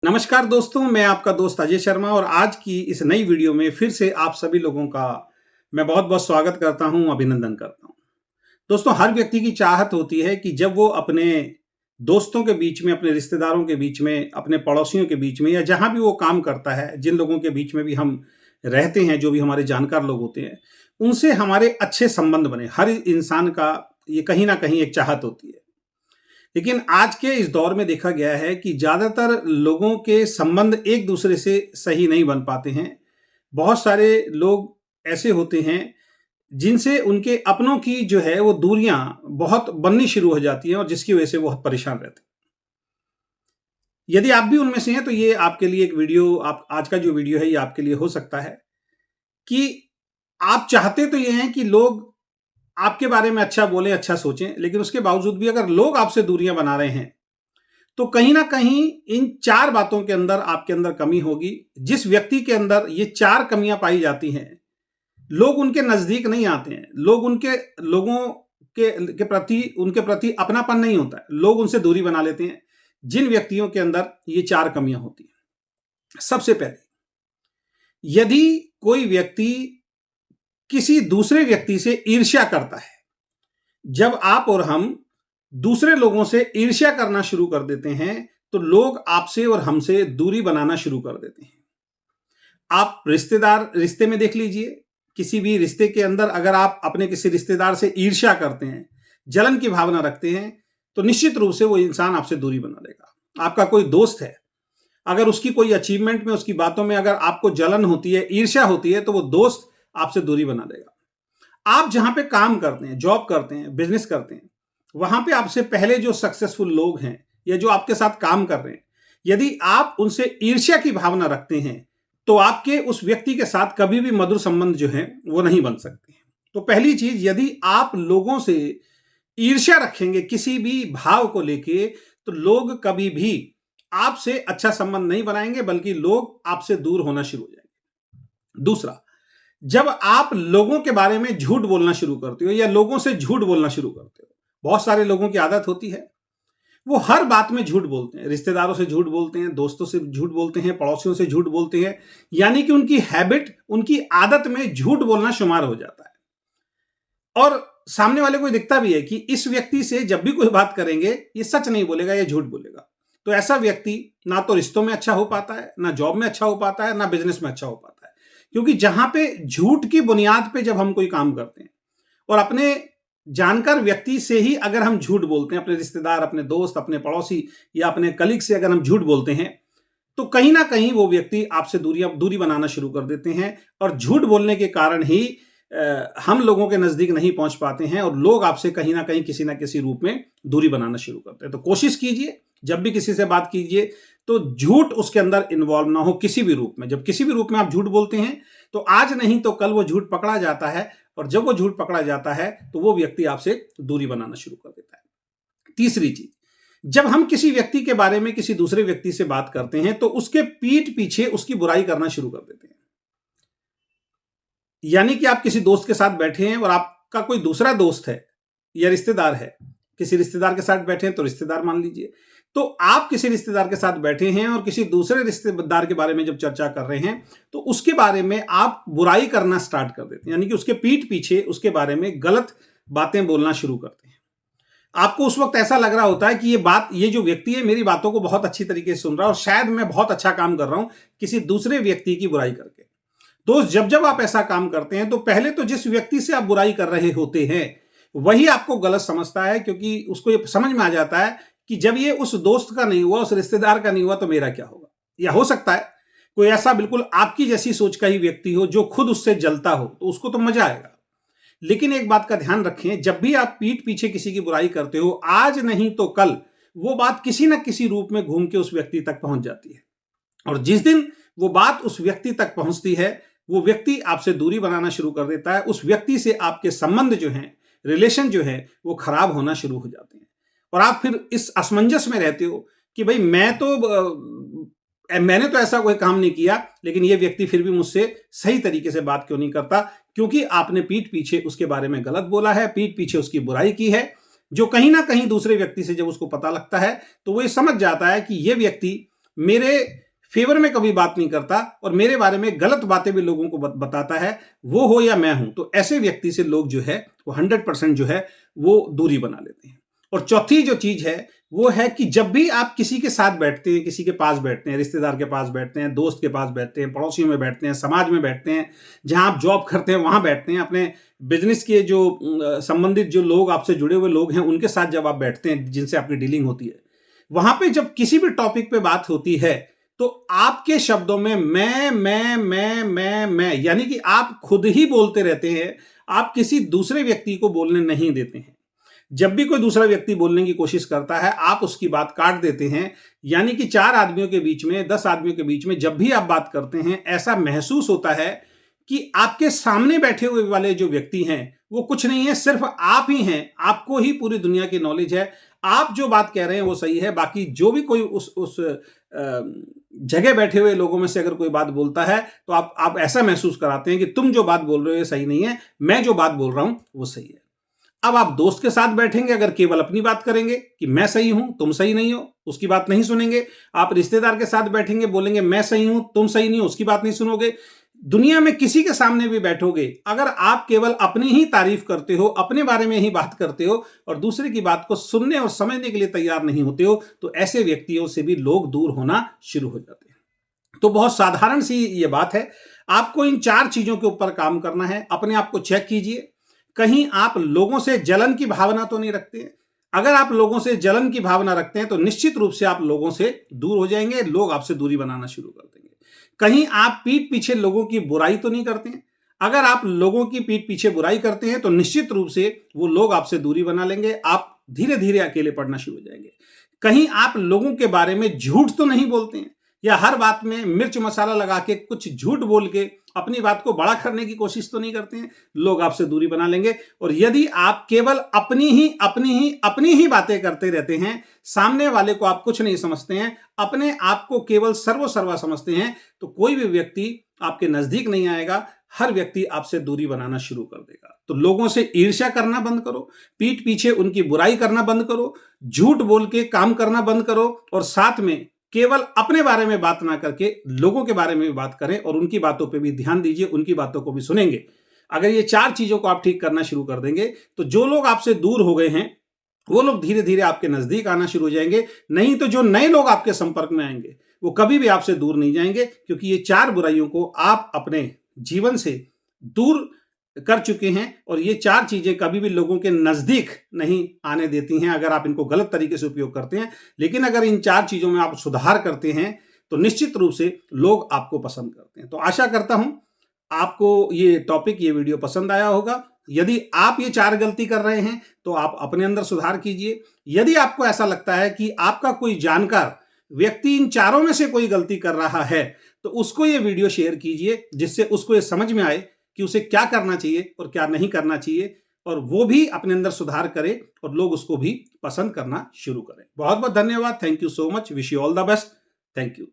नमस्कार दोस्तों, मैं आपका दोस्त अजय शर्मा और आज की इस नई वीडियो में फिर से आप सभी लोगों का मैं बहुत-बहुत स्वागत करता हूं, अभिनंदन करता हूं। दोस्तों, हर व्यक्ति की चाहत होती है कि जब वो अपने दोस्तों के बीच में, अपने रिश्तेदारों के बीच में, अपने पड़ोसियों के बीच में या जहां भी वो काम करता है, जिन लोगों के बीच में भी हम रहते हैं, जो भी हमारे जानकार लोग होते हैं, उनसे हमारे अच्छे संबंध बने। हर इंसान का ये कहीं न कहीं एक चाहत होती है। लेकिन आज के इस दौर में देखा गया है कि ज़्यादातर लोगों के संबंध एक दूसरे से सही नहीं बन पाते हैं। बहुत सारे लोग ऐसे होते हैं जिनसे उनके अपनों की जो है वो दूरियां बहुत बननी शुरू हो जाती हैं और जिसकी वजह से वो बहुत परेशान रहते हैं। यदि आप भी उनमें से हैं तो ये आपके लिए एक वीडियो, आप आज का जो वीडियो है ये आपके लिए हो सकता है कि आप चाहते तो ये हैं कि लोग आपके बारे में अच्छा बोलें, अच्छा सोचें, लेकिन उसके बावजूद भी अगर लोग आपसे दूरियां बना रहे हैं तो कहीं ना कहीं इन चार बातों के अंदर आपके अंदर कमी होगी। जिस व्यक्ति के अंदर ये चार कमियां पाई जाती हैं, लोग उनके नजदीक नहीं आते हैं, लोग उनके लोगों उनके प्रति अपनापन नहीं होता है, लोग उनसे दूरी बना लेते हैं। जिन व्यक्तियों के अंदर ये चार कमियां होती हैं, सबसे पहले, यदि कोई व्यक्ति किसी दूसरे व्यक्ति से ईर्ष्या करता है, जब आप और हम दूसरे लोगों से ईर्ष्या करना शुरू कर देते हैं तो लोग आपसे और हमसे दूरी बनाना शुरू कर देते हैं। आप रिश्ते में देख लीजिए, किसी भी रिश्ते के अंदर अगर आप अपने किसी रिश्तेदार से ईर्ष्या करते हैं, जलन की भावना रखते हैं, तो निश्चित रूप से वो इंसान आपसे दूरी बना लेगा। आपका कोई दोस्त है, अगर उसकी कोई अचीवमेंट में, उसकी बातों में अगर आपको जलन होती है, ईर्ष्या होती है, तो वो दोस्त आपसे दूरी बना लेगा। आप जहां पे काम करते हैं, जॉब करते हैं, बिजनेस करते हैं, वहां पे आपसे पहले जो सक्सेसफुल लोग हैं या जो आपके साथ काम कर रहे हैं, यदि आप उनसे ईर्ष्या की भावना रखते हैं तो आपके उस व्यक्ति के साथ कभी भी मधुर संबंध जो है वो नहीं बन सकते। तो पहली चीज, यदि आप लोगों से ईर्ष्या रखेंगे किसी भी भाव को लेके, तो लोग कभी भी आपसे अच्छा संबंध नहीं बनाएंगे, बल्कि लोग आपसे दूर होना शुरू हो जाएंगे। दूसरा, जब आप लोगों के बारे में झूठ बोलना शुरू करते हो या लोगों से झूठ बोलना शुरू करते हो, बहुत सारे लोगों की आदत होती है, वो हर बात में झूठ बोलते हैं। रिश्तेदारों से झूठ बोलते हैं, दोस्तों से झूठ बोलते हैं, पड़ोसियों से झूठ बोलते हैं। यानी कि उनकी हैबिट, उनकी आदत में झूठ बोलना शुमार हो जाता है। और सामने वाले को दिखता भी है कि इस व्यक्ति से जब भी कोई बात करेंगे, ये सच नहीं बोलेगा, ये झूठ बोलेगा। तो ऐसा व्यक्ति ना तो रिश्तों में अच्छा हो पाता है, ना जॉब में अच्छा हो पाता है, ना बिजनेस में अच्छा हो पाता है। क्योंकि जहां पे झूठ की बुनियाद पे जब हम कोई काम करते हैं और अपने जानकार व्यक्ति से ही अगर हम झूठ बोलते हैं, अपने रिश्तेदार, अपने दोस्त, अपने पड़ोसी या अपने कलीग से अगर हम झूठ बोलते हैं, तो कहीं ना कहीं वो व्यक्ति आपसे दूरी बनाना शुरू कर देते हैं। और झूठ बोलने के कारण ही हम लोगों के नजदीक नहीं पहुंच पाते हैं और लोग आपसे कहीं ना कहीं किसी ना किसी रूप में दूरी बनाना शुरू करते हैं। तो कोशिश कीजिए, जब भी किसी से बात कीजिए तो झूठ उसके अंदर इन्वॉल्व ना हो किसी भी रूप में। जब किसी भी रूप में आप झूठ बोलते हैं तो आज नहीं तो कल वो झूठ पकड़ा जाता है, और जब वो झूठ पकड़ा जाता है तो वो व्यक्ति आपसे दूरी बनाना शुरू कर देता है। तीसरी चीज, जब हम किसी व्यक्ति के बारे में किसी दूसरे व्यक्ति से बात करते हैं तो उसके पीठ पीछे उसकी बुराई करना शुरू कर देते हैं। यानी कि आप किसी दोस्त के साथ बैठे हैं और आपका कोई दूसरा दोस्त है या रिश्तेदार है, किसी रिश्तेदार के साथ बैठे हैं तो रिश्तेदार मान लीजिए, तो आप किसी रिश्तेदार के साथ बैठे हैं और किसी दूसरे रिश्तेदार के बारे में जब चर्चा कर रहे हैं तो उसके बारे में आप बुराई करना स्टार्ट कर देते हैं। यानी कि उसके पीठ पीछे उसके बारे में गलत बातें बोलना शुरू करते हैं। आपको उस वक्त ऐसा लग रहा होता है कि ये जो व्यक्ति है मेरी बातों को बहुत अच्छी तरीके से सुन रहा है और शायद मैं बहुत अच्छा काम कर रहा हूं किसी दूसरे व्यक्ति की बुराई करके। तो जब आप ऐसा काम करते हैं तो पहले तो जिस व्यक्ति से आप बुराई कर रहे होते हैं वही आपको गलत समझता है, क्योंकि उसको ये समझ में आ जाता है कि जब ये उस दोस्त का नहीं हुआ, उस रिश्तेदार का नहीं हुआ, तो मेरा क्या होगा। या हो सकता है कोई ऐसा बिल्कुल आपकी जैसी सोच का ही व्यक्ति हो जो खुद उससे जलता हो, तो उसको तो मजा आएगा। लेकिन एक बात का ध्यान रखें, जब भी आप पीठ पीछे किसी की बुराई करते हो, आज नहीं तो कल वो बात किसी ना किसी रूप में घूम के उस व्यक्ति तक पहुंच जाती है। और जिस दिन वो बात उस व्यक्ति तक पहुंचती है, वो व्यक्ति आपसे दूरी बनाना शुरू कर देता है। उस व्यक्ति से आपके संबंध जो हैं, रिलेशन जो है, वो खराब होना शुरू हो जाते हैं। और आप फिर इस असमंजस में रहते हो कि भाई मैंने तो ऐसा कोई काम नहीं किया, लेकिन ये व्यक्ति फिर भी मुझसे सही तरीके से बात क्यों नहीं करता, क्योंकि आपने पीठ पीछे उसके बारे में गलत बोला है, पीठ पीछे उसकी बुराई की है, जो कहीं ना कहीं दूसरे व्यक्ति से जब उसको पता लगता है तो वो ये समझ जाता है कि ये व्यक्ति मेरे फेवर में कभी बात नहीं करता और मेरे बारे में गलत बातें भी लोगों को बताता है, वो हो या मैं हूं, तो ऐसे व्यक्ति से लोग जो है वो 100% जो है वो दूरी बना लेते हैं। और चौथी जो चीज है वो है कि जब भी आप किसी के साथ बैठते हैं, किसी के पास बैठते हैं, रिश्तेदार के पास बैठते हैं, दोस्त के पास बैठते हैं, पड़ोसियों में बैठते हैं, समाज में बैठते हैं, जहां आप जॉब करते हैं वहां बैठते हैं, अपने बिजनेस के जो संबंधित जो लोग आपसे जुड़े हुए लोग हैं उनके साथ जब आप बैठते हैं, जिनसे आपकी डीलिंग होती है, वहां पे जब किसी भी टॉपिक पे बात होती है तो आपके शब्दों में मैं यानी कि आप खुद ही बोलते रहते हैं, आप किसी दूसरे व्यक्ति को बोलने नहीं देते हैं। जब भी कोई दूसरा व्यक्ति बोलने की कोशिश करता है आप उसकी बात काट देते हैं, यानी कि 4 आदमियों के बीच में, 10 आदमियों के बीच में जब भी आप बात करते हैं, ऐसा महसूस होता है कि आपके सामने बैठे हुए वाले जो व्यक्ति हैं वो कुछ नहीं है, सिर्फ आप ही हैं, आपको ही पूरी दुनिया की नॉलेज है, आप जो बात कह रहे हैं वो सही है, बाकी जो भी कोई उस जगह बैठे हुए लोगों में से अगर कोई बात बोलता है तो आप ऐसा महसूस कराते हैं कि तुम जो बात बोल रहे हो ये सही नहीं है, मैं जो बात बोल रहा हूं वो सही है। अब आप दोस्त के साथ बैठेंगे, अगर केवल अपनी बात करेंगे कि मैं सही हूं तुम सही नहीं हो, उसकी बात नहीं सुनेंगे। आप रिश्तेदार के साथ बैठेंगे, बोलेंगे मैं सही हूं तुम सही नहीं हो, उसकी बात नहीं सुनोगे। दुनिया में किसी के सामने भी बैठोगे, अगर आप केवल अपनी ही तारीफ करते हो, अपने बारे में ही बात करते हो और दूसरे की बात को सुनने और समझने के लिए तैयार नहीं होते हो, तो ऐसे व्यक्तियों से भी लोग दूर होना शुरू हो जाते हैं। तो बहुत साधारण सी ये बात है, आपको इन 4 चीजों के ऊपर काम करना है। अपने आप को चेक कीजिए, कहीं आप लोगों से जलन की भावना तो नहीं रखते हैं। अगर आप लोगों से जलन की भावना रखते हैं तो निश्चित रूप से आप लोगों से दूर हो जाएंगे, लोग आपसे दूरी बनाना शुरू कर देंगे। कहीं आप पीठ पीछे लोगों की बुराई तो नहीं करते हैं। अगर आप लोगों की पीठ पीछे बुराई करते हैं तो निश्चित रूप से वो लोग आपसे दूरी बना लेंगे, आप धीरे धीरे अकेले पड़ना शुरू हो जाएंगे। कहीं आप लोगों के बारे में झूठ तो नहीं बोलते हैं, या हर बात में मिर्च मसाला लगा के कुछ झूठ बोल के अपनी बात को बड़ा करने की कोशिश तो नहीं करते हैं, लोग आपसे दूरी बना लेंगे। और यदि आप केवल अपनी ही बातें करते रहते हैं, सामने वाले को आप कुछ नहीं समझते हैं, अपने आप को केवल सर्वा समझते हैं, तो कोई भी व्यक्ति आपके नजदीक नहीं आएगा, हर व्यक्ति आपसे दूरी बनाना शुरू कर देगा। तो लोगों से ईर्ष्या करना बंद करो, पीठ पीछे उनकी बुराई करना बंद करो, झूठ बोल के काम करना बंद करो, और साथ में केवल अपने बारे में बात ना करके लोगों के बारे में भी बात करें और उनकी बातों पे भी ध्यान दीजिए, उनकी बातों को भी सुनेंगे। अगर ये 4 चीजों को आप ठीक करना शुरू कर देंगे तो जो लोग आपसे दूर हो गए हैं वो लोग धीरे धीरे आपके नजदीक आना शुरू हो जाएंगे। नहीं तो जो नए लोग आपके संपर्क में आएंगे वो कभी भी आपसे दूर नहीं जाएंगे, क्योंकि ये 4 बुराइयों को आप अपने जीवन से दूर कर चुके हैं और ये 4 चीजें कभी भी लोगों के नजदीक नहीं आने देती हैं अगर आप इनको गलत तरीके से उपयोग करते हैं। लेकिन अगर इन 4 चीजों में आप सुधार करते हैं तो निश्चित रूप से लोग आपको पसंद करते हैं। तो आशा करता हूं आपको ये टॉपिक, ये वीडियो पसंद आया होगा। यदि आप ये 4 गलती कर रहे हैं तो आप अपने अंदर सुधार कीजिए। यदि आपको ऐसा लगता है कि आपका कोई जानकार व्यक्ति इन 4 में से कोई गलती कर रहा है तो उसको ये वीडियो शेयर कीजिए, जिससे उसको ये समझ में आए कि उसे क्या करना चाहिए और क्या नहीं करना चाहिए, और वो भी अपने अंदर सुधार करे और लोग उसको भी पसंद करना शुरू करें। बहुत बहुत धन्यवाद। Thank you so much. Wish you all the best. Thank you.